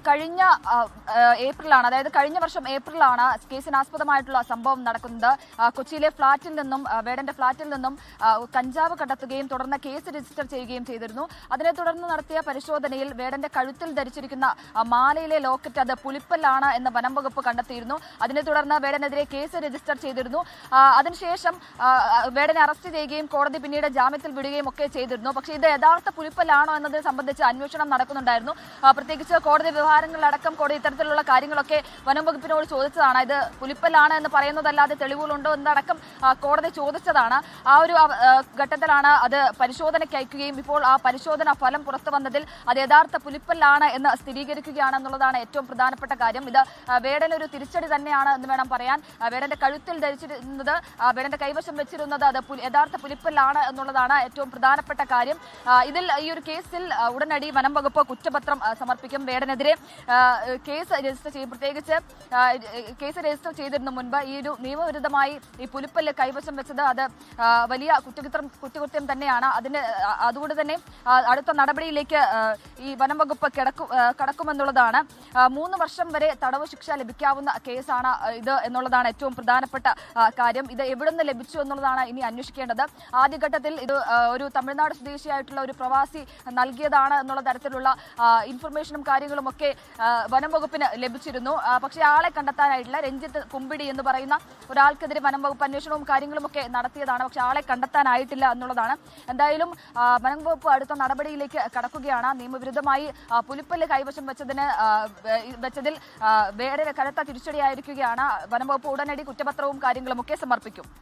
കഴിഞ്ഞ ഏപ്രിലാണ്, അതായത് കഴിഞ്ഞ വർഷം ഏപ്രിലാണ് കേസിനാസ്പദമായിട്ടുള്ള സംഭവം നടക്കുന്നത്. കൊച്ചിയിലെ ഫ്ളാറ്റിൽ നിന്നും, വേടന്റെ ഫ്ളാറ്റിൽ നിന്നും കഞ്ചാവ് കടത്തുകയും തുടർന്ന് കേസ് രജിസ്റ്റർ ചെയ്യുകയും ചെയ്തിരുന്നു. അതിനെ തുടർന്ന് നടത്തിയ പരിശോധനയിൽ വേടന്റെ കഴുത്തിൽ ധരിച്ചിരിക്കുന്ന മാലയിലെ ലോക്കറ്റ് അത് പുലിപ്പല്ലാണ് എന്ന് വനം വകുപ്പ് കണ്ടെത്തിയിരുന്നു. അതിനെ തുടർന്ന് വേടനെതിരെ കേസ് രജിസ്റ്റർ ചെയ്തിരുന്നു. അതിനുശേഷം വേടനെ അറസ്റ്റ് ചെയ്യുകയും കോടതി പിന്നീട് ജാമ്യത്തിൽ വിടുകയും ഒക്കെ ചെയ്തിരുന്നു. പക്ഷേ ഇത് യഥാർത്ഥ പുലിപ്പല്ലാണോ എന്നതിനെ സംബന്ധിച്ച് അന്വേഷണം നടക്കുന്നുണ്ടായിരുന്നു. പ്രത്യേകിച്ച് കോടതി വ്യവഹാരങ്ങളിലടക്കം കോടതി ഇത്തരത്തിലുള്ള കാര്യങ്ങളൊക്കെ വനം വകുപ്പിനോട് ചോദിച്ചതാണ്. ഇത് പുലിപ്പല്ലാണ് എന്ന് പറയുന്നതല്ലാതെ തെളിവുകളുണ്ടോ എന്നടക്കം കോടതി ചോദിച്ചതാണ്. ആ ഒരു ഘട്ടത്തിലാണ് അത് പരിശോധനയ്ക്ക് അയക്കുകയും ഇപ്പോൾ ആ പരിശോധന ഫലം പുറത്തു വന്നതിൽ അത് യഥാർത്ഥ പുലിപ്പല്ലാണ് എന്ന് സ്ഥിരീകരിക്കുകയാണെന്നുള്ളതാണ് ഏറ്റവും പ്രധാനപ്പെട്ട കാര്യം. ഇത് വേടനൊരു തിരിച്ചടി തന്നെയാണ് എന്ന് വേണം പറയാൻ. വേടന്റെ കഴുത്തിൽ ധരിച്ചിരുന്നത്, വേടന്റെ കൈവശം വെച്ചിരുന്നത് അത് യഥാർത്ഥ പുലിപ്പല്ലാണ് എന്നുള്ളതാണ് ഏറ്റവും പ്രധാനപ്പെട്ട കാര്യം. ഇതിൽ ഈ ഒരു കേസിൽ ഉടനടി വനം വകുപ്പ് കുറ്റപത്രം സമർപ്പിക്കും. വേടനെതിരെ കേസ് രജിസ്റ്റർ ചെയ്യും. പ്രത്യേകിച്ച് കേസ് രജിസ്റ്റർ ചെയ്തിരുന്ന മുൻപ് ഈ ഒരു നിയമവിരുദ്ധമായി ഈ പുലിപ്പല്ല് കൈവശം വെച്ചത് അത് വലിയ കുറ്റകൃത്യം തന്നെയാണ്. അതുകൊണ്ട് തന്നെ അടുത്ത നടപടിയിലേക്ക് ഈ വനം വകുപ്പ് കടക്കുമെന്നുള്ളതാണ്. 3 വർഷം വരെ തടവ് ശിക്ഷ ലഭിക്കാവുന്ന കേസാണ് ഇത് എന്നുള്ളതാണ് ഏറ്റവും പ്രധാനപ്പെട്ട കാര്യം. ഇത് എവിടെ നിന്ന് ലഭിച്ചു എന്നുള്ളതാണ് ഇനി അന്വേഷിക്കേണ്ടത്. ആദ്യഘട്ടത്തിൽ ഇത് ഒരു തമിഴ്നാട് സ്വദേശിയായിട്ടുള്ള ഒരു പ്രവാസി നൽകിയതാണ് എന്നുള്ള തരത്തിലുള്ള ഇൻഫർമേഷനും കാര്യങ്ങളും ഒക്കെ വനം വകുപ്പിന് ലഭിച്ചിരുന്നു. പക്ഷേ ആളെ കണ്ടെത്താനായിട്ടില്ല. രഞ്ജിത്ത് കുമ്പിടി എന്ന് പറയുന്ന ഒരാൾക്കെതിരെ വനം വകുപ്പ് അന്വേഷണവും കാര്യങ്ങളും ഒക്കെ നടത്തിയതാണ്. പക്ഷേ ആളെ കണ്ടെത്താനായിട്ടില്ല എന്നുള്ളതാണ്. എന്തായാലും വനം വകുപ്പ് അടുത്ത നടപടിയിലേക്ക് കടക്കുകയാണ്. നിയമവിരുദ്ധമായി പുലിപ്പല്ല് കൈവശം വെച്ചതിൽ വേറെ കനത്ത തിരിച്ചടിയായിരിക്കുകയാണ്. വനം വകുപ്പ് ഉടനടി കുറ്റപത്രവും കാര്യങ്ങളും ഒക്കെ സമർപ്പിക്കും.